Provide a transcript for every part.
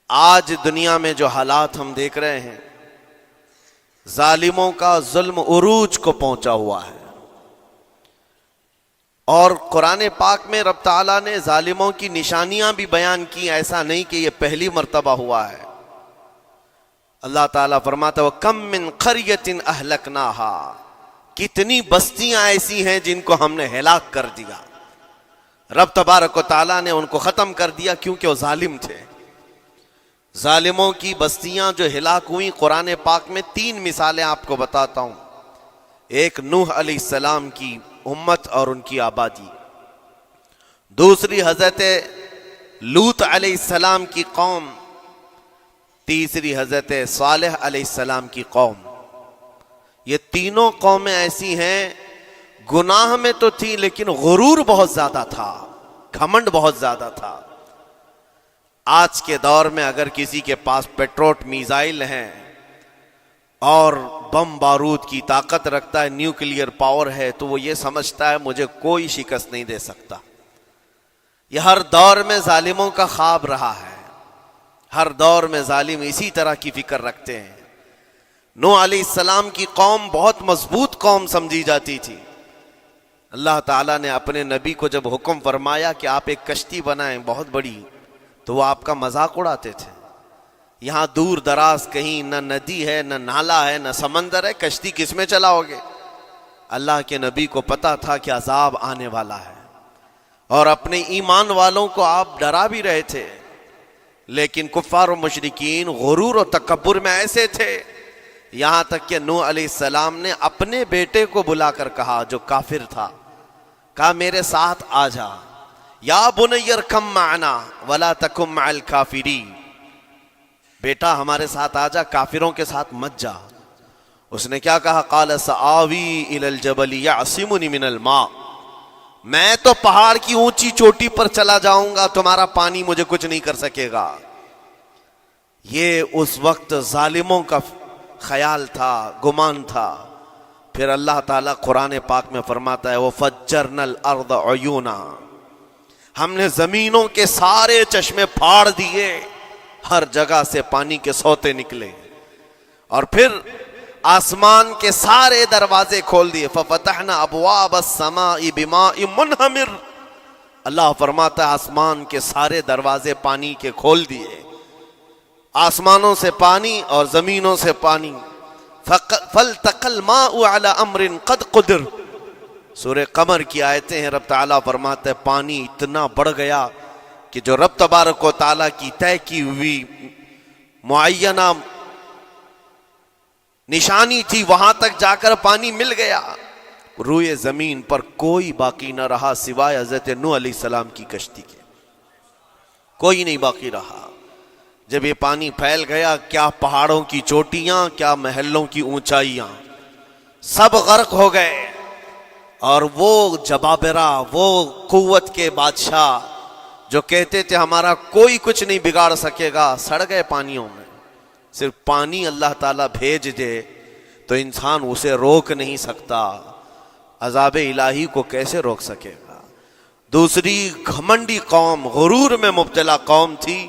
آج دنیا میں جو حالات ہم دیکھ رہے ہیں، ظالموں کا ظلم عروج کو پہنچا ہوا ہے، اور قرآن پاک میں رب تعالیٰ نے ظالموں کی نشانیاں بھی بیان کی. ایسا نہیں کہ یہ پہلی مرتبہ ہوا ہے. اللہ تعالیٰ فرماتا ہے وَكَم مِّن قَرْيَةٍ أَهْلَكْنَاهَا، کتنی بستیاں ایسی ہیں جن کو ہم نے ہلاک کر دیا. رب تبارک و تعالیٰ نے ان کو ختم کر دیا کیونکہ وہ ظالم تھے. ظالموں کی بستیاں جو ہلاک ہوئیں، قرآن پاک میں 3 مثالیں آپ کو بتاتا ہوں. ایک نوح علیہ السلام کی امت اور ان کی آبادی، دوسری حضرت لوط علیہ السلام کی قوم، تیسری حضرت صالح علیہ السلام کی قوم. یہ تینوں قومیں ایسی ہیں، گناہ میں تو تھی لیکن غرور بہت زیادہ تھا، گھمنڈ بہت زیادہ تھا. آج کے دور میں اگر کسی کے پاس پیٹروٹ میزائل ہیں اور بم بارود کی طاقت رکھتا ہے، نیوکلیئر پاور ہے، تو وہ یہ سمجھتا ہے مجھے کوئی شکست نہیں دے سکتا. یہ ہر دور میں ظالموں کا خواب رہا ہے. ہر دور میں ظالم اسی طرح کی فکر رکھتے ہیں. نوح علیہ السلام کی قوم بہت مضبوط قوم سمجھی جاتی تھی. اللہ تعالیٰ نے اپنے نبی کو جب حکم فرمایا کہ آپ ایک کشتی بنائیں بہت بڑی، تو وہ آپ کا مذاق اڑاتے تھے. یہاں دور دراز کہیں نہ ندی ہے، نہ نالا ہے، نہ سمندر ہے، کشتی کس میں چلاؤ گے؟ اللہ کے نبی کو پتا تھا کہ عذاب آنے والا ہے، اور اپنے ایمان والوں کو آپ ڈرا بھی رہے تھے. لیکن کفار و مشرکین غرور و تکبر میں ایسے تھے، یہاں تک کہ نوح علیہ السلام نے اپنے بیٹے کو بلا کر کہا، جو کافر تھا، کہا میرے ساتھ آ جا، یا بنی ارکم معنا ولا تکن مع الکافرین، بیٹا ہمارے ساتھ آ جا، کافروں کے ساتھ مت جا. اس نے کیا کہا؟ قال سآوی الی الجبل یعصمنی من الماء، میں تو پہاڑ کی اونچی چوٹی پر چلا جاؤں گا، تمہارا پانی مجھے کچھ نہیں کر سکے گا. یہ اس وقت ظالموں کا خیال تھا، گمان تھا. پھر اللہ تعالیٰ قرآن پاک میں فرماتا ہے وَفَجَّرْنَا الْأَرْضَ عُيُونًا، ہم نے زمینوں کے سارے چشمے پھاڑ دیے، ہر جگہ سے پانی کے سوتے نکلے، اور پھر آسمان کے سارے دروازے کھول دیے. فَفَتَحْنَا أَبْوَابَ السَّمَاءِ بِمَاءٍ مُنْهَمِرٍ، اللہ فرماتا ہے آسمان کے سارے دروازے پانی کے کھول دیے، آسمانوں سے پانی اور زمینوں سے پانی. فَالْتَقَى الْمَاءُ عَلَى أَمْرٍ قَدْ قُدِرَ، سورہ قمر کی آیتیں ہیں. رب تعالیٰ فرماتا ہے پانی اتنا بڑھ گیا کہ جو رب تبارک و تعالیٰ کی طے کی ہوئی معینہ نشانی تھی، وہاں تک جا کر پانی مل گیا. روئے زمین پر کوئی باقی نہ رہا سوائے حضرت نوح علیہ السلام کی کشتی کے، کوئی نہیں باقی رہا. جب یہ پانی پھیل گیا، کیا پہاڑوں کی چوٹیاں، کیا محلوں کی اونچائیاں، سب غرق ہو گئے. اور وہ جبابرہ، وہ قوت کے بادشاہ جو کہتے تھے ہمارا کوئی کچھ نہیں بگاڑ سکے گا، سڑ گئے پانیوں میں. صرف پانی اللہ تعالیٰ بھیج دے تو انسان اسے روک نہیں سکتا، عذاب الہی کو کیسے روک سکے گا؟ دوسری گھمنڈی قوم، غرور میں مبتلا قوم تھی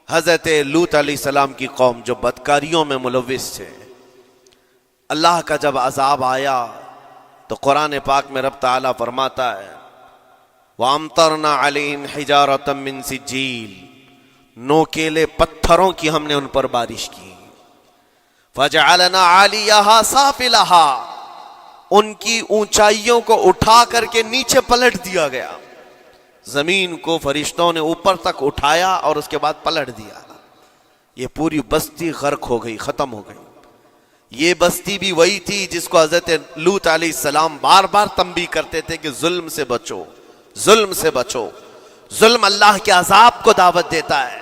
حضرت لوط علیہ السلام کی قوم، جو بدکاریوں میں ملوث تھے. اللہ کا جب عذاب آیا تو قرآن پاک میں رب تعالیٰ فرماتا ہے وَأَمْطَرْنَا عَلَيْهِمْ حِجَارَةً مِّن سِجِّيلٍ، نوکیلے پتھروں کی ہم نے ان پر بارش کی. فَجَعَلْنَا عَالِيَهَا سَافِلَهَا، ان کی اونچائیوں کو اٹھا کر کے نیچے پلٹ دیا گیا. زمین کو فرشتوں نے اوپر تک اٹھایا اور اس کے بعد پلٹ دیا. یہ پوری بستی غرق ہو گئی، ختم ہو گئی. یہ بستی بھی وہی تھی جس کو حضرت لوط علیہ السلام بار بار تنبیہ کرتے تھے کہ ظلم سے بچو، ظلم سے بچو. ظلم اللہ کے عذاب کو دعوت دیتا ہے،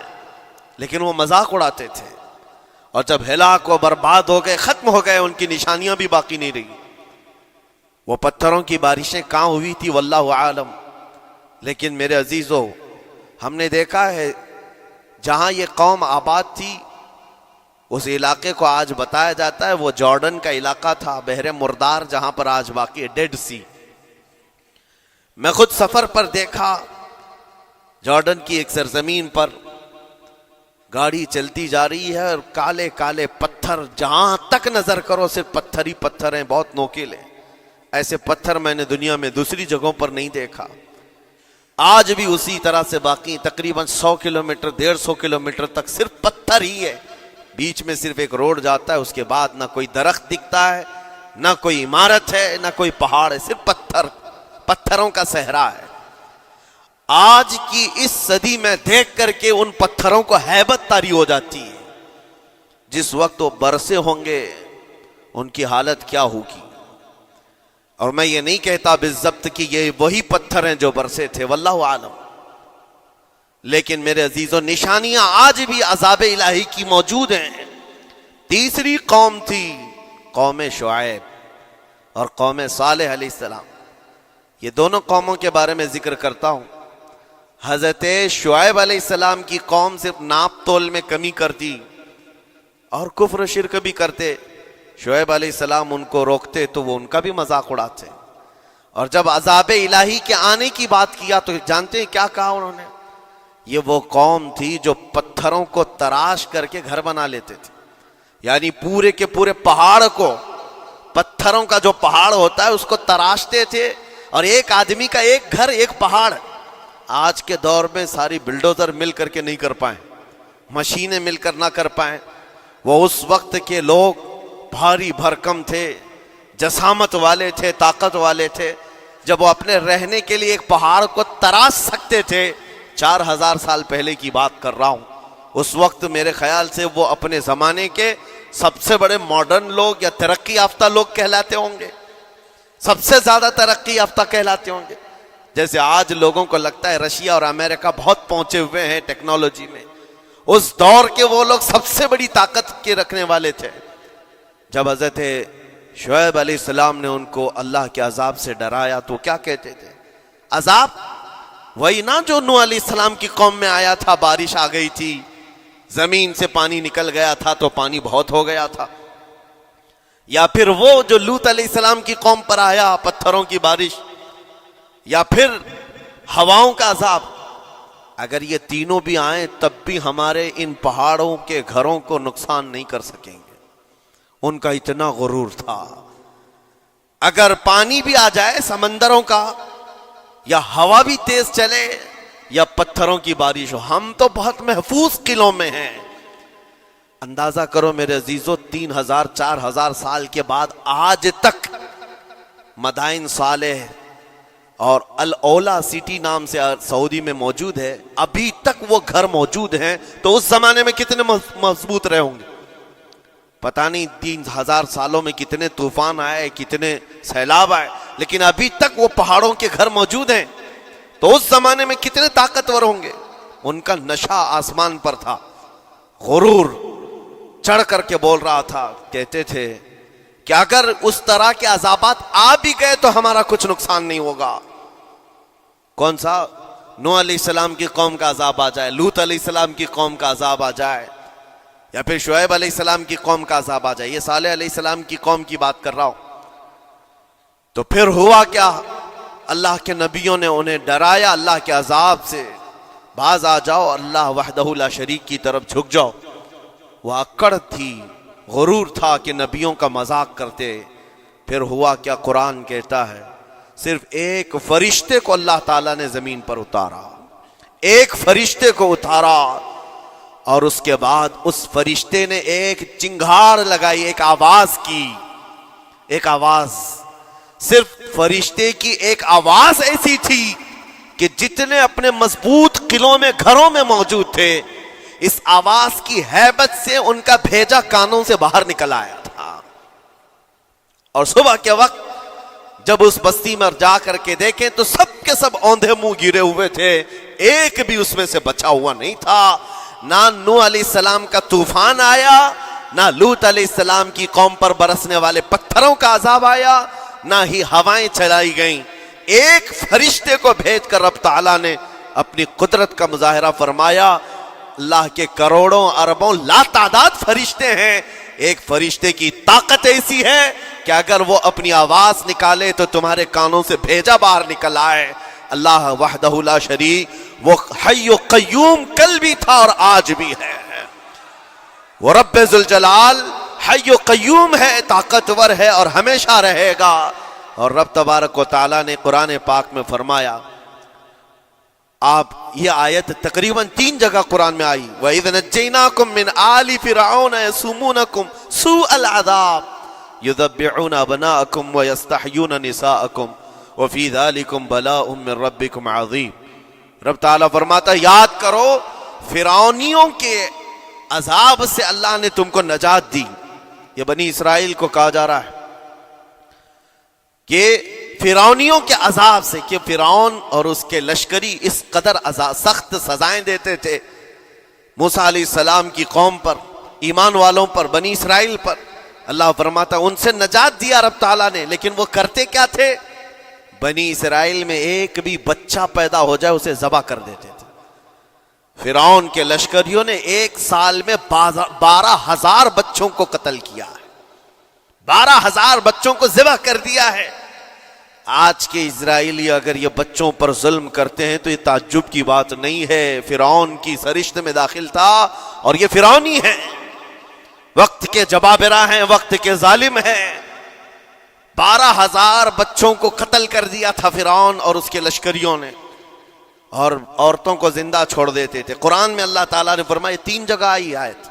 لیکن وہ مذاق اڑاتے تھے. اور جب ہلاک و برباد ہو گئے، ختم ہو گئے، ان کی نشانیاں بھی باقی نہیں رہی. وہ پتھروں کی بارشیں کہاں ہوئی تھی واللہ عالم. لیکن میرے عزیزو، ہم نے دیکھا ہے جہاں یہ قوم آباد تھی، اس علاقے کو آج بتایا جاتا ہے وہ جارڈن کا علاقہ تھا، بحر مردار، جہاں پر آج باقی ہے ڈیڈ سی. میں خود سفر پر دیکھا، جارڈن کی ایک سرزمین پر گاڑی چلتی جا رہی ہے اور کالے کالے پتھر، جہاں تک نظر کرو صرف پتھر ہی پتھر ہیں، بہت نوکیلے۔ ایسے پتھر میں نے دنیا میں دوسری جگہوں پر نہیں دیکھا۔ آج بھی اسی طرح سے باقی تقریباً 100 کلومیٹر 150 کلومیٹر تک صرف پتھر ہی ہے، بیچ میں صرف ایک روڈ جاتا ہے، اس کے بعد نہ کوئی درخت دکھتا ہے، نہ کوئی عمارت ہے، نہ کوئی پہاڑ ہے، صرف پتھر، پتھروں کا صحرا ہے۔ آج کی اس صدی میں دیکھ کر کے ان پتھروں کو ہیبت طاری ہو جاتی ہے۔ جس وقت وہ برسے ہوں گے ان کی حالت کیا ہوگی؟ اور میں یہ نہیں کہتا بالضبط کہ یہ وہی پتھر ہیں جو برسے تھے، واللہ عالم، لیکن میرے عزیزوں نشانیاں آج بھی عذاب الہی کی موجود ہیں۔ تیسری قوم تھی قوم شعیب اور قوم صالح علیہ السلام۔ یہ دونوں قوموں کے بارے میں ذکر کرتا ہوں۔ حضرت شعیب علیہ السلام کی قوم صرف ناپ تول میں کمی کرتی اور کفر و شرک بھی کرتے۔ شعیب علیہ السلام ان کو روکتے تو وہ ان کا بھی مذاق اڑاتے، اور جب عذاب الہی کے آنے کی بات کیا تو جانتے ہیں کیا کہا انہوں نے؟ یہ وہ قوم تھی جو پتھروں کو تراش کر کے گھر بنا لیتے تھے، یعنی پورے کے پورے پہاڑ کو، پتھروں کا جو پہاڑ ہوتا ہے اس کو تراشتے تھے، اور ایک آدمی کا ایک گھر ایک پہاڑ۔ آج کے دور میں ساری بلڈوزر مل کر کے نہیں کر پائیں، مشینیں مل کر نہ کر پائیں، وہ اس وقت کے لوگ بھاری بھرکم تھے، جسامت والے تھے، طاقت والے تھے، جب وہ اپنے رہنے کے لیے ایک پہاڑ کو تراش سکتے تھے۔ 4000 سال پہلے کی بات کر رہا ہوں۔ اس وقت میرے خیال سے وہ اپنے زمانے کے سب سے بڑے ماڈرن لوگ یا ترقی یافتہ لوگ کہلاتے ہوں گے، سب سے زیادہ ترقی یافتہ کہلاتے ہوں گے۔ جیسے آج لوگوں کو لگتا ہے رشیا اور امریکہ بہت پہنچے ہوئے ہیں ٹیکنالوجی میں، اس دور کے وہ لوگ سب سے بڑی طاقت کے رکھنے والے تھے۔ جب حضرت شعیب علیہ السلام نے ان کو اللہ کے عذاب سے ڈرایا تو کیا کہتے تھے؟ عذاب وہی نا جو نوح علیہ السلام کی قوم میں آیا تھا، بارش آ گئی تھی، زمین سے پانی نکل گیا تھا تو پانی بہت ہو گیا تھا، یا پھر وہ جو لوط علیہ السلام کی قوم پر آیا، پتھروں کی بارش، یا پھر ہواؤں کا عذاب۔ اگر یہ تینوں بھی آئیں تب بھی ہمارے ان پہاڑوں کے گھروں کو نقصان نہیں کر سکیں گے، ان کا اتنا غرور تھا۔ اگر پانی بھی آ جائے سمندروں کا، یا ہوا بھی تیز چلے، یا پتھروں کی بارش ہو، ہم تو بہت محفوظ قلعوں میں ہیں۔ اندازہ کرو میرے عزیزو، 3000 4000 سال کے بعد آج تک مدائن صالح اور الاولا سٹی نام سے سعودی میں موجود ہے، ابھی تک وہ گھر موجود ہیں، تو اس زمانے میں کتنے مضبوط رہے ہوں گے؟ پتہ نہیں 3000 سالوں میں کتنے طوفان آئے، کتنے سیلاب آئے، لیکن ابھی تک وہ پہاڑوں کے گھر موجود ہیں، تو اس زمانے میں کتنے طاقتور ہوں گے؟ ان کا نشہ آسمان پر تھا، غرور چڑھ کر کے بول رہا تھا۔ کہتے تھے کہ اگر اس طرح کے عذابات آ بھی گئے تو ہمارا کچھ نقصان نہیں ہوگا۔ کون سا؟ نوح علیہ السلام کی قوم کا عذاب آ جائے، لوط علیہ السلام کی قوم کا عذاب آ جائے، یا پھر شعیب علیہ السلام کی قوم کا عذاب آ جائے، یہ صالح علیہ السلام کی قوم کی بات کر رہا ہوں۔ تو پھر ہوا کیا؟ اللہ کے نبیوں نے انہیں ڈرایا اللہ کے عذاب سے، باز آ جاؤ، اللہ وحدہ لا شریک کی طرف جھک جاؤ۔ وہ اکڑ تھی، غرور تھا کہ نبیوں کا مذاق کرتے۔ پھر ہوا کیا؟ قرآن کہتا ہے صرف ایک فرشتے کو اللہ تعالیٰ نے زمین پر اتارا، ایک فرشتے کو اتارا، اور اس کے بعد اس فرشتے نے ایک چنگھاڑ لگائی، ایک آواز کی، ایک آواز، صرف فرشتے کی ایک آواز ایسی تھی کہ جتنے اپنے مضبوط قلعوں میں گھروں میں موجود تھے، اس آواز کی ہیبت سے ان کا بھیجا کانوں سے باہر نکل آیا تھا۔ اور صبح کے وقت جب اس بستی میں جا کر کے دیکھیں تو سب کے سب اوندھے منہ گرے ہوئے تھے، ایک بھی اس میں سے بچا ہوا نہیں تھا۔ نہ نوح علیہ السلام کا طوفان آیا، نہ لوط علیہ السلام کی قوم پر برسنے والے پتھروں کا عذاب آیا، نہ ہی ہوائیں چلائی گئیں۔ ایک فرشتے کو بھیج کر رب تعالیٰ نے اپنی قدرت کا مظاہرہ فرمایا۔ اللہ کے کروڑوں اربوں لا تعداد فرشتے ہیں، ایک فرشتے کی طاقت ایسی ہے کہ اگر وہ اپنی آواز نکالے تو تمہارے کانوں سے بھیجا باہر نکل آئے۔ اللہ وحدہ لا شریک، وہ حی و قیوم کل بھی تھا اور آج بھی ہے۔ وہ رب ذوالجلال حی و قیوم ہے، طاقتور ہے اور ہمیشہ رہے گا۔ اور رب تبارک و تعالیٰ نے قرآن پاک میں فرمایا، آپ یہ آیت تقریباً 3 جگہ قرآن میں آئی، وَإِذْ نَجَّيْنَاكُمْ مِنْ آلِ فِرْعَوْنَ يَسُومُونَكُمْ سُوءَ الْعَذَابِ يُذَبِّحُونَ أَبْنَاءَكُمْ وَيَسْتَحْيُونَ نِسَاءَكُمْ وَفِي ذَلِكُمْ بَلَاءٌ مِّن رَّبِّكُمْ عَظِيمٌ۔ رب تعالیٰ فرماتا ہے یاد کرو فرعونیوں کے عذاب سے اللہ نے تم کو نجات دی۔ یہ بنی اسرائیل کو کہا جا رہا ہے کہ فرعونیوں کے عذاب سے، کہ فرعون اور اس کے لشکری اس قدر سخت سزائیں دیتے تھے موسیٰ علیہ السلام کی قوم پر، ایمان والوں پر، بنی اسرائیل پر۔ اللہ فرماتا ان سے نجات دیا رب تعالیٰ نے، لیکن وہ کرتے کیا تھے؟ بنی اسرائیل میں ایک بھی بچہ پیدا ہو جائے اسے ذبح کر دیتے تھے۔ فرعون کے لشکریوں نے 1 سال میں 12,000 بچوں کو قتل کیا ہے، 12,000 بچوں کو ذبح کر دیا ہے۔ آج کے اسرائیلی اگر یہ بچوں پر ظلم کرتے ہیں تو یہ تعجب کی بات نہیں ہے، فرعون کی سرشت میں داخل تھا اور یہ فرعونی ہے، وقت کے جبابرہ ہیں، وقت کے ظالم ہیں۔ 12,000 بچوں کو قتل کر دیا تھا فرعون اور اس کے لشکریوں نے، اور عورتوں کو زندہ چھوڑ دیتے تھے۔ قرآن میں اللہ تعالیٰ نے فرمایا 3 جگہ آئی آیت،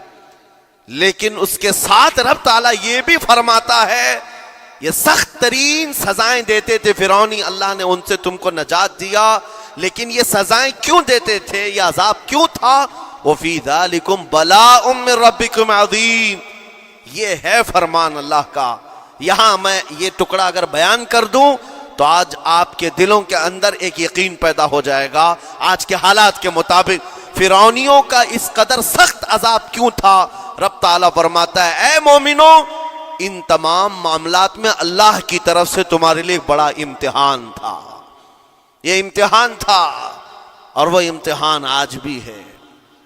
لیکن اس کے ساتھ رب تعالیٰ یہ بھی فرماتا ہے یہ سخت ترین سزائیں دیتے تھے فرعونی، اللہ نے ان سے تم کو نجات دیا، لیکن یہ سزائیں کیوں دیتے تھے، یہ عذاب کیوں تھا؟ وَفِي ذَلِكُمْ بَلَاءٌ مِّن رَّبِّكُمْ عَظِيمٌ، یہ ہے فرمان اللہ کا۔ یہاں میں یہ ٹکڑا اگر بیان کر دوں تو آج آپ کے دلوں کے اندر ایک یقین پیدا ہو جائے گا آج کے حالات کے مطابق فرعونیوں کا اس قدر سخت عذاب کیوں تھا۔ رب تعالیٰ فرماتا ہے اے مومنو، ان تمام معاملات میں اللہ کی طرف سے تمہارے لیے بڑا امتحان تھا، یہ امتحان تھا اور وہ امتحان آج بھی ہے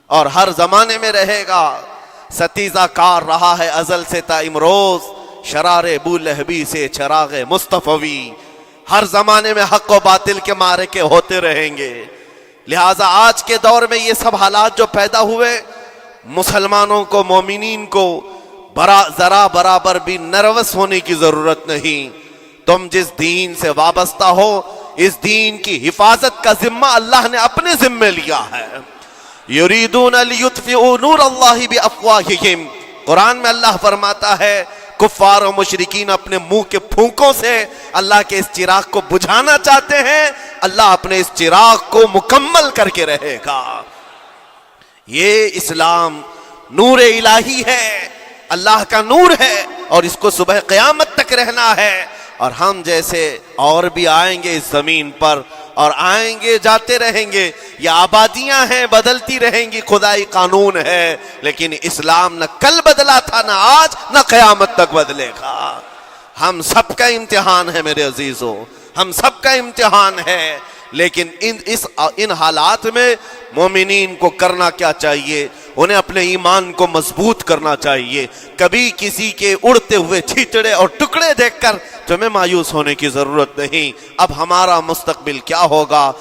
اور ہر زمانے میں رہے گا۔ ستیزہ کار رہا ہے ازل سے تا امروز، شرار ابو لہبی سے چراغ مصطفی، ہر زمانے میں حق و باطل کے معرکے ہوتے رہیں گے۔ لہٰذا آج کے دور میں یہ سب حالات جو پیدا ہوئے، مسلمانوں کو، مومنین کو ذرا برابر بھی نروس ہونے کی ضرورت نہیں۔ تم جس دین سے وابستہ ہو، اس دین کی حفاظت کا ذمہ اللہ نے اپنے ذمے لیا ہے۔ یریدون لیطفئوا نور اللہ بافواہہم، قرآن میں اللہ فرماتا ہے کفار و مشرکین اپنے منہ کے پھونکوں سے اللہ کے اس چراغ کو بجھانا چاہتے ہیں، اللہ اپنے اس چراغ کو مکمل کر کے رہے گا۔ یہ اسلام نور الہی ہے، اللہ کا نور ہے اور اس کو صبح قیامت تک رہنا ہے۔ اور ہم جیسے اور بھی آئیں گے اس زمین پر اور آئیں گے جاتے رہیں گے، یہ آبادیاں ہیں بدلتی رہیں گی، خدائی قانون ہے، لیکن اسلام نہ کل بدلا تھا، نہ آج، نہ قیامت تک بدلے گا۔ ہم سب کا امتحان ہے میرے عزیزو، ہم سب کا امتحان ہے، لیکن ان حالات میں مومنین کو کرنا کیا چاہیے؟ انہیں اپنے ایمان کو مضبوط کرنا چاہیے۔ کبھی کسی کے اڑتے ہوئے چھیٹڑے اور ٹکڑے دیکھ کر تمہیں مایوس ہونے کی ضرورت نہیں۔ اب ہمارا مستقبل کیا ہوگا؟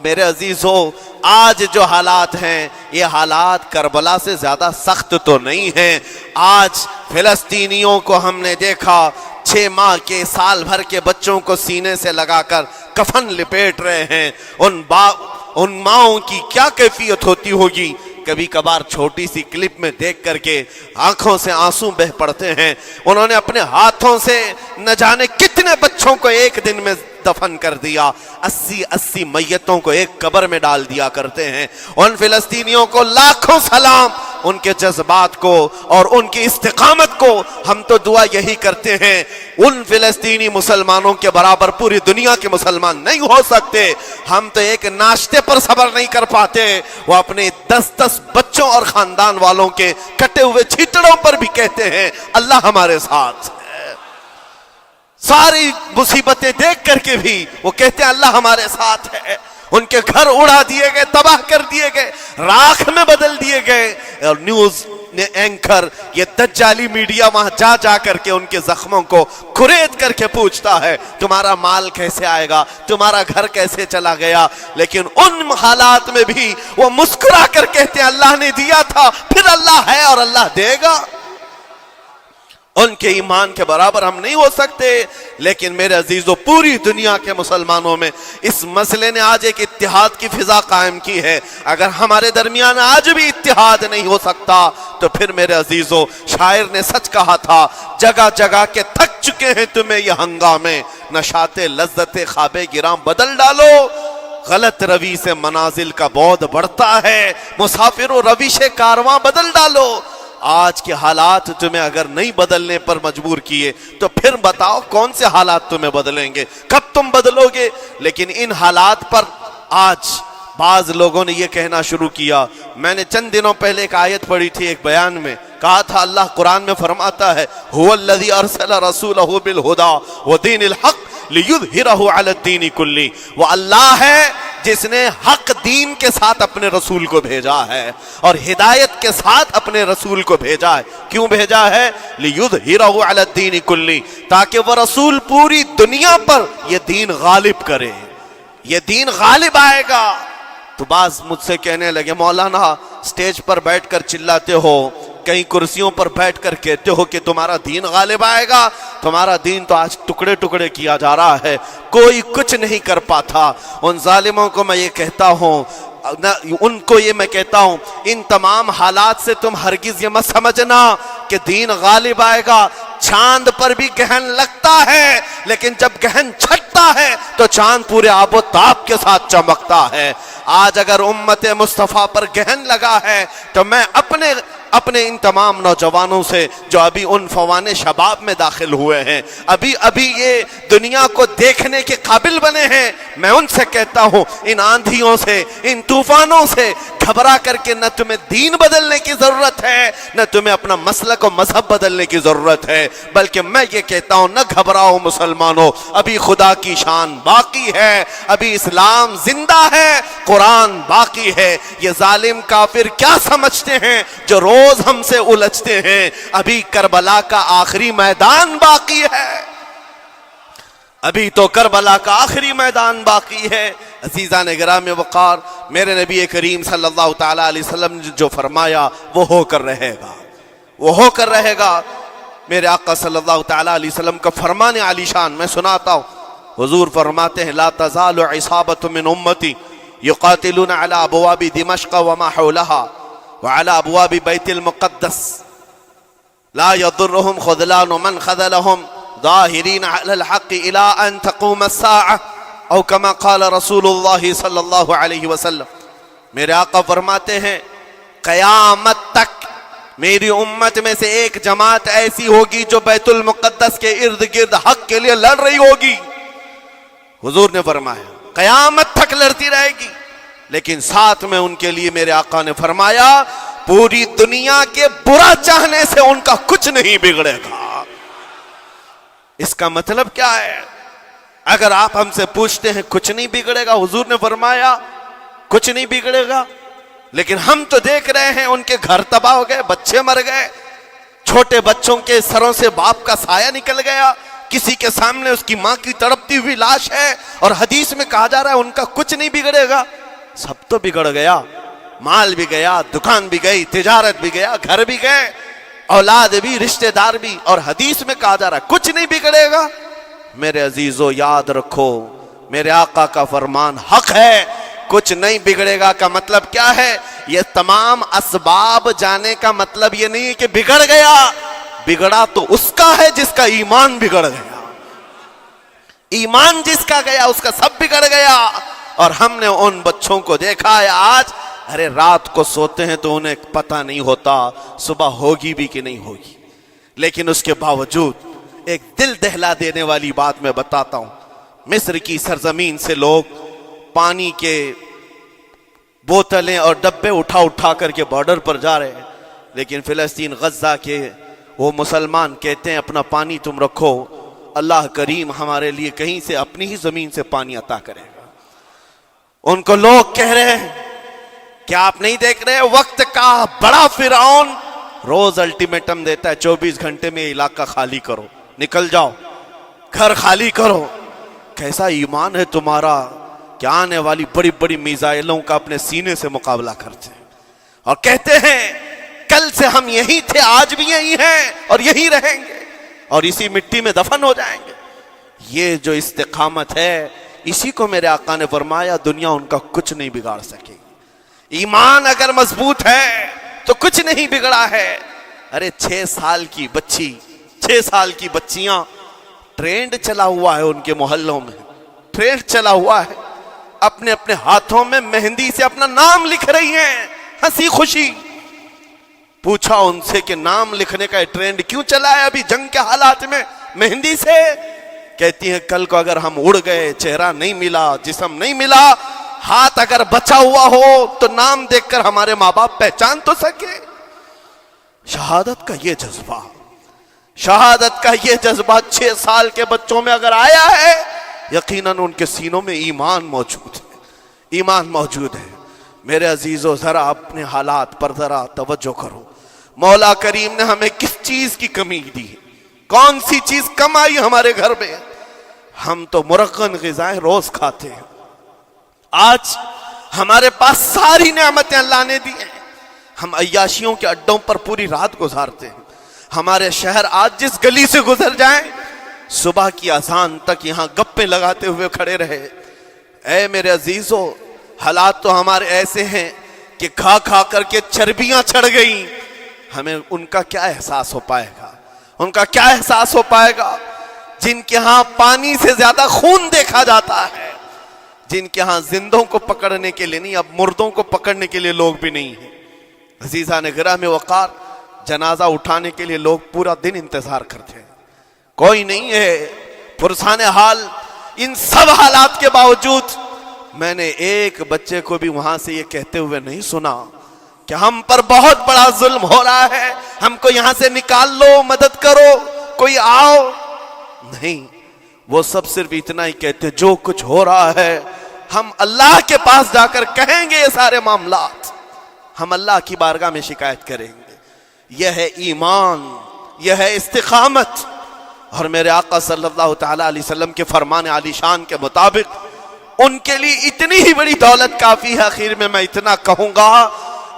میرے عزیزو، آج جو حالات ہیں یہ حالات کربلا سے زیادہ سخت تو نہیں ہیں۔ آج فلسطینیوں کو ہم نے دیکھا 6 ماہ کے، سال بھر کے بچوں کو سینے سے لگا کر کفن لپیٹ رہے ہیں۔ ان ماؤں کی کیا کیفیت ہوتی ہوگی؟ کبھی کبھار چھوٹی سی کلپ میں دیکھ کر کے آنکھوں سے آنسو بہ پڑتے ہیں۔ انہوں نے اپنے ہاتھوں سے نہ جانے کتنے بچوں کو ایک دن میں دفن کر دیا، 80 میتوں کو ایک قبر میں ڈال دیا کرتے ہیں۔ ان فلسطینیوں کو لاکھوں سلام، ان کے جذبات کو اور ان کی استقامت کو ہم تو دعا یہی کرتے ہیں، ان فلسطینی مسلمانوں کے برابر پوری دنیا کے مسلمان نہیں ہو سکتے۔ ہم تو ایک ناشتے پر صبر نہیں کر پاتے، وہ اپنے 10 بچوں اور خاندان والوں کے کٹے ہوئے چھیٹڑوں پر بھی کہتے ہیں اللہ ہمارے ساتھ ہے۔ ساری مصیبتیں دیکھ کر کے بھی وہ کہتے ہیں اللہ ہمارے ساتھ ہے۔ ان کے گھر اڑا دیے گئے، تباہ کر دیے گئے، راکھ میں بدل دیے گئے، اور نیوز اینکر، یہ دجالی میڈیا وہاں جا جا کر کے ان کے زخموں کو کھرید کر کے پوچھتا ہے تمہارا مال کیسے آئے گا، تمہارا گھر کیسے چلا گیا، لیکن ان حالات میں بھی وہ مسکرا کر کہتے ہیں اللہ نے دیا تھا، پھر اللہ ہے اور اللہ دے گا۔ ان کے ایمان کے برابر ہم نہیں ہو سکتے، لیکن میرے عزیزو پوری دنیا کے مسلمانوں میں اس مسئلے نے آج ایک اتحاد کی فضا قائم کی ہے۔ اگر ہمارے درمیان آج بھی اتحاد نہیں ہو سکتا تو پھر میرے عزیزو شاعر نے سچ کہا تھا، جگہ جگہ کے تھک چکے ہیں تمہیں یہ ہنگامے، نشاط لذت خواب گراں بدل ڈالو، غلط روی سے منازل کا بعد بڑھتا ہے، مسافر و روش کارواں بدل ڈالو۔ آج کے حالات تمہیں اگر نہیں بدلنے پر مجبور کیے تو پھر بتاؤ کون سے حالات تمہیں بدلیں گے، کب تم بدلو گے؟ لیکن ان حالات پر آج بعض لوگوں نے یہ کہنا شروع کیا۔ میں نے چند دنوں پہلے ایک آیت پڑھی تھی، ایک بیان میں کہا تھا اللہ قرآن میں فرماتا ہے هو الذی ارسل رسولہ بالہدی ودین الحق لیظہرہ علی الدین کلہ، وہ اللہ ہے جس نے حق دین کے ساتھ اپنے رسول کو بھیجا ہے اور ہدایت کے ساتھ اپنے رسول کو بھیجا ہے۔ کیوں بھیجا ہے؟ لیظہرہ علی الدین کلہ، تاکہ وہ رسول پوری دنیا پر یہ دین غالب کرے، یہ دین غالب آئے گا۔ تو بعض مجھ سے کہنے لگے مولانا سٹیج پر بیٹھ کر چلاتے ہو، کئی کرسیوں پر بیٹھ کر کہتے ہو کہ تمہارا دین غالب آئے گا، تمہارا دین تو آج ٹکڑے ٹکڑے کیا جا رہا ہے، کوئی کچھ نہیں کر پاتا۔ ان ظالموں کو میں یہ کہتا ہوں، ان کو یہ میں کہتا ہوں، ان تمام حالات سے تم ہرگز یہ مت سمجھنا کہ دین غالب آئے گا۔ چاند پر بھی گہن لگتا ہے، لیکن جب گہن چھٹتا ہے تو چاند پورے آب و تاب کے ساتھ چمکتا ہے۔ آج اگر امت مصطفیٰ پر گہن لگا ہے تو میں اپنے ان تمام نوجوانوں سے جو ابھی ان فوان شباب میں داخل ہوئے ہیں، ابھی یہ دنیا کو دیکھنے کے قابل بنے ہیں، میں ان سے کہتا ہوں ان آندھیوں سے، ان طوفانوں سے گھبرا کر کے نہ تمہیں دین بدلنے کی ضرورت ہے، نہ تمہیں اپنا مسلک و مذہب بدلنے کی ضرورت ہے، بلکہ میں یہ کہتا ہوں نہ گھبراؤ مسلمانوں، ابھی خدا کی شان باقی ہے، ابھی اسلام زندہ ہے، قرآن باقی ہے۔ یہ ظالم کافر کیا سمجھتے ہیں جو روز ہم سے الجھتے ہیں؟ ابھی کربلا کا آخری میدان باقی ہے، ابھی تو کربلا کا آخری میدان باقی ہے۔ عزیزان گرامی وقار، میرے نبی کریم صلی اللہ تعالی علیہ وسلم نے جو فرمایا وہ ہو کر رہے گا، وہ ہو کر رہے گا۔ میرے آقا صلی اللہ تعالی علیہ وسلم کا فرمان عالی شان میں سناتا ہوں۔ حضور فرماتے ہیں لا تزال عصابۃ من امتی یقاتلون علی ابواب دمشق وما حولها وعلى ابواب بیت المقدس لا يضرهم خذلان من خذلهم ظاہرین علی الحق الى ان تقوم الساعة او کما قال رسول اللہ صلی اللہ علیہ وسلم۔ میرے آقا فرماتے ہیں قیامت تک میری امت میں سے ایک جماعت ایسی ہوگی جو بیت المقدس کے ارد گرد حق کے لیے لڑ رہی ہوگی۔ حضور نے فرمایا قیامت تک لڑتی رہے گی، لیکن ساتھ میں ان کے لیے میرے آقا نے فرمایا پوری دنیا کے برا چاہنے سے ان کا کچھ نہیں بگڑے گا۔ اس کا مطلب کیا ہے؟ اگر آپ ہم سے پوچھتے ہیں کچھ نہیں بگڑے گا، حضور نے فرمایا کچھ نہیں بگڑے گا، لیکن ہم تو دیکھ رہے ہیں ان کے گھر تباہ ہو گئے، بچے مر گئے، چھوٹے بچوں کے سروں سے باپ کا سایہ نکل گیا، کسی کے سامنے اس کی ماں کی تڑپتی ہوئی لاش ہے، اور حدیث میں کہا جا رہا ہے ان کا کچھ نہیں بگڑے گا۔ سب تو بگڑ گیا، مال بھی گیا، دکان بھی گئی، تجارت بھی گیا، گھر بھی گئے، اولاد بھی، رشتہ دار بھی، اور حدیث میں کہا جا رہا ہے کچھ نہیں بگڑے گا۔ میرے عزیزو یاد رکھو میرے آقا کا فرمان حق ہے، کچھ نہیں بگڑے گا کا مطلب کیا ہے؟ یہ تمام اسباب جانے کا مطلب یہ نہیں ہے کہ بگڑ گیا، بگڑا تو اس کا ہے جس کا ایمان بگڑ گیا، ایمان جس کا گیا اس کا سب بگڑ گیا۔ اور ہم نے ان بچوں کو دیکھا ہے آج، ارے رات کو سوتے ہیں تو انہیں پتہ نہیں ہوتا صبح ہوگی بھی کہ نہیں ہوگی، لیکن اس کے باوجود ایک دل دہلا دینے والی بات میں بتاتا ہوں۔ مصر کی سرزمین سے لوگ پانی کے بوتلیں اور ڈبے اٹھا کر کے بارڈر پر جا رہے ہیں، لیکن فلسطین غزہ کے وہ مسلمان کہتے ہیں اپنا پانی تم رکھو، اللہ کریم ہمارے لیے کہیں سے اپنی ہی زمین سے پانی عطا کرے گا۔ ان کو لوگ کہہ رہے ہیں کیا آپ نہیں دیکھ رہے وقت کا بڑا فرعون روز الٹیمیٹم دیتا ہے 24 گھنٹے میں علاقہ خالی کرو، نکل جاؤ، گھر خالی کرو۔ کیسا ایمان ہے تمہارا کہ آنے والی بڑی بڑی میزائلوں کا اپنے سینے سے مقابلہ کرتے ہیں اور کہتے ہیں کل سے ہم یہی تھے، آج بھی یہی ہیں اور یہی رہیں گے اور اسی مٹی میں دفن ہو جائیں گے۔ یہ جو استقامت ہے، اسی کو میرے آقا نے فرمایا دنیا ان کا کچھ نہیں بگاڑ سکے گی۔ ایمان اگر مضبوط ہے تو کچھ نہیں بگڑا ہے۔ ارے 6 سال کی بچی، 6 سال کی بچیاں، ٹرینڈ چلا ہوا ہے ان کے محلوں میں، ٹرینڈ چلا ہوا ہے، اپنے اپنے ہاتھوں میں مہندی سے اپنا نام لکھ رہی ہیں ہنسی خوشی۔ پوچھا ان سے کہ نام لکھنے کا ٹرینڈ کیوں چلا ہے ابھی جنگ کے حالات میں مہندی سے؟ کہتی ہیں کل کو اگر ہم اڑ گئے، چہرہ نہیں ملا، جسم نہیں ملا، ہاتھ اگر بچا ہوا ہو تو نام دیکھ کر ہمارے ماں باپ پہچان تو سکے۔ شہادت کا یہ جذبہ، شہادت کا یہ جذبہ 6 سال کے بچوں میں اگر آیا ہے، یقیناً ان کے سینوں میں ایمان موجود ہے، ایمان موجود ہے۔ میرے عزیزو ذرا اپنے حالات پر ذرا توجہ کرو۔ مولا کریم نے ہمیں کس چیز کی کمی دی ہے؟ کون سی چیز کم آئی ہمارے گھر میں؟ ہم تو مرغن غذائیں روز کھاتے ہیں۔ آج ہمارے پاس ساری نعمتیں اللہ نے دی ہیں، ہم عیاشیوں کے اڈوں پر پوری رات گزارتے ہیں۔ ہمارے شہر آج جس گلی سے گزر جائیں، صبح کی اذان تک یہاں گپے لگاتے ہوئے کھڑے رہے۔ اے میرے عزیزو، حالات تو ہمارے ایسے ہیں کہ کھا کھا کر کے چربیاں چڑھ گئیں۔ ہمیں ان کا کیا احساس ہو پائے گا؟ ان کا کیا احساس ہو پائے گا جن کے ہاں پانی سے زیادہ خون دیکھا جاتا ہے، جن کے ہاں زندوں کو پکڑنے کے لیے نہیں، اب مردوں کو پکڑنے کے لیے لوگ بھی نہیں ہیں۔ عزیزان گرامی وقار، جنازہ اٹھانے کے لیے لوگ پورا دن انتظار کرتے ہیں، کوئی نہیں ہے پرسان حال۔ ان سب حالات کے باوجود میں نے ایک بچے کو بھی وہاں سے یہ کہتے ہوئے نہیں سنا کہ ہم پر بہت بڑا ظلم ہو رہا ہے، ہم کو یہاں سے نکال لو، مدد کرو، کوئی آؤ۔ نہیں، وہ سب صرف اتنا ہی کہتے جو کچھ ہو رہا ہے ہم اللہ کے پاس جا کر کہیں گے، یہ سارے معاملات ہم اللہ کی بارگاہ میں شکایت کریں گے۔ یہ ہے ایمان، یہ ہے استقامت۔ اور میرے آقا صلی اللہ تعالی علیہ وسلم کے فرمان عالی شان کے مطابق ان کے لیے اتنی ہی بڑی دولت کافی ہے۔ آخر میں اتنا کہوں گا،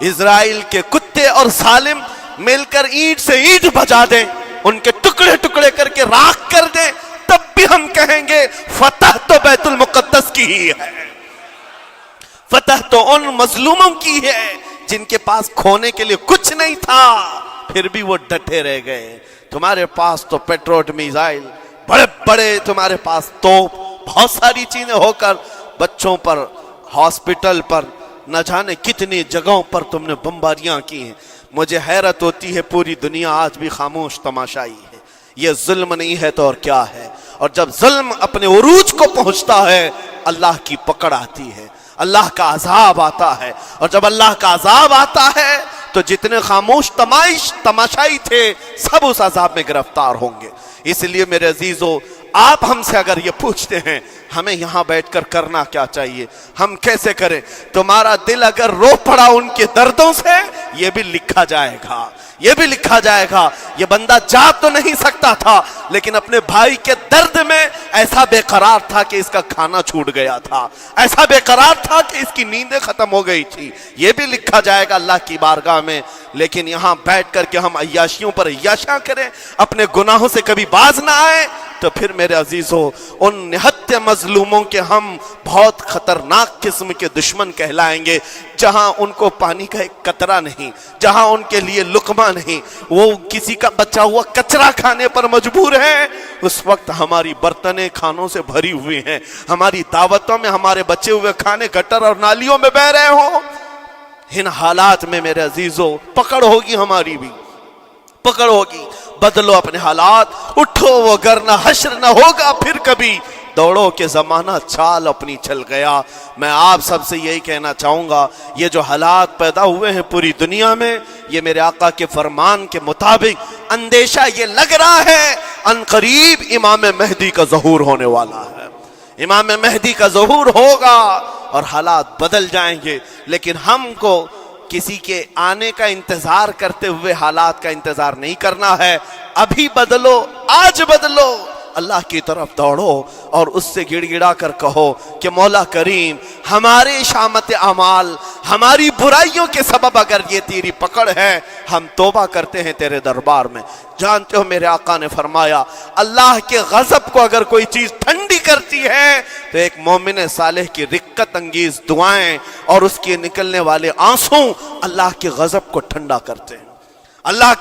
اسرائیل کے کتے اور ظالم مل کر اینٹ سے اینٹ بجا دیں، ان کے ٹکڑے ٹکڑے کر کے راکھ کر دیں، تب بھی ہم کہیں گے فتح تو بیت المقدس کی ہی ہے، فتح تو ان مظلوموں کی ہے جن کے پاس کھونے کے لیے کچھ نہیں تھا، پھر بھی وہ ڈٹے رہ گئے۔ تمہارے پاس تو پیٹروٹ میزائل، بڑے بڑے تمہارے پاس توپ، بہت ساری چیزیں ہو کر بچوں پر، ہاسپٹل پر، نہ جانے کتنی جگہوں پر تم نے بمباریاں کی ہیں۔ مجھے حیرت ہوتی ہے پوری دنیا آج بھی خاموش تماشائی ہے۔ یہ ظلم نہیں ہے تو اور کیا ہے؟ اور جب ظلم اپنے عروج کو پہنچتا ہے، اللہ کی پکڑ آتی ہے، اللہ کا عذاب آتا ہے، اور جب اللہ کا عذاب آتا ہے تو جتنے خاموش تماشائی تھے سب اس عذاب میں گرفتار ہوں گے۔ اس لیے میرے عزیزو، آپ ہم سے اگر یہ پوچھتے ہیں ہمیں یہاں بیٹھ کر کرنا کیا چاہیے، ہم کیسے کریں، تمہارا دل اگر رو پڑا ان کے دردوں سے، یہ بھی لکھا جائے گا، یہ بھی لکھا جائے گا۔ یہ بندہ جا تو نہیں سکتا تھا لیکن اپنے بھائی کے درد میں ایسا بے قرار تھا کہ اس کا کھانا چھوٹ گیا تھا، ایسا بے قرار تھا کہ اس کی نیندیں ختم ہو گئی تھی۔ یہ بھی لکھا جائے گا اللہ کی بارگاہ میں۔ لیکن یہاں بیٹھ کر کے ہم عیاشیوں پر عیاشیاں کریں، اپنے گناہوں سے کبھی باز نہ آئے، تو پھر میرے عزیزو ان نہت مظلوموں کے ہم بہت خطرناک قسم کے دشمن کہلائیں گے، جہاں ان کو پانی کا ایک قطرہ نہیں، جہاں ان کے لیے لقمہ نہیں، وہ کسی کا بچا ہوا کچرا کھانے پر مجبور ہیں۔ اس وقت ہماری برتنیں کھانوں سے بھری ہوئی ہیں، ہماری دعوتوں میں ہمارے بچے ہوئے کھانے گٹر اور نالیوں میں بہ رہے ہوں۔ ان حالات میں میرے عزیزو پکڑ ہوگی، ہماری بھی پکڑ ہوگی۔ بدلو اپنے حالات، اٹھو وگرنہ حشر نہ ہوگا پھر کبھی، دوڑو کہ زمانہ چال اپنی چل گیا۔ میں آپ سب سے یہی کہنا چاہوں گا، یہ جو حالات پیدا ہوئے ہیں پوری دنیا میں، یہ میرے آقا کے فرمان کے مطابق اندیشہ یہ لگ رہا ہے ان قریب امام مہدی کا ظہور ہونے والا ہے، امام مہدی کا ظہور ہوگا اور حالات بدل جائیں گے۔ لیکن ہم کو کسی کے آنے کا انتظار کرتے ہوئے حالات کا انتظار نہیں کرنا ہے. ابھی بدلو، آج بدلو، اللہ کی طرف دوڑو اور اس سے گڑ گڑا کر کہو کہ مولا کریم ہمارے شامت اعمال، ہماری برائیوں کے سبب اگر یہ تیری پکڑ ہے، ہم توبہ کرتے ہیں تیرے دربار میں. جانتے ہو میرے آقا نے فرمایا اللہ کے غضب کو اگر کوئی چیز ٹھنڈی کرتی ہے تو ایک مومن صالح کی رقت انگیز دعائیں اور اس کے نکلنے والے آنسوں اللہ کے غضب کو ٹھنڈا کرتے ہیں. اللہ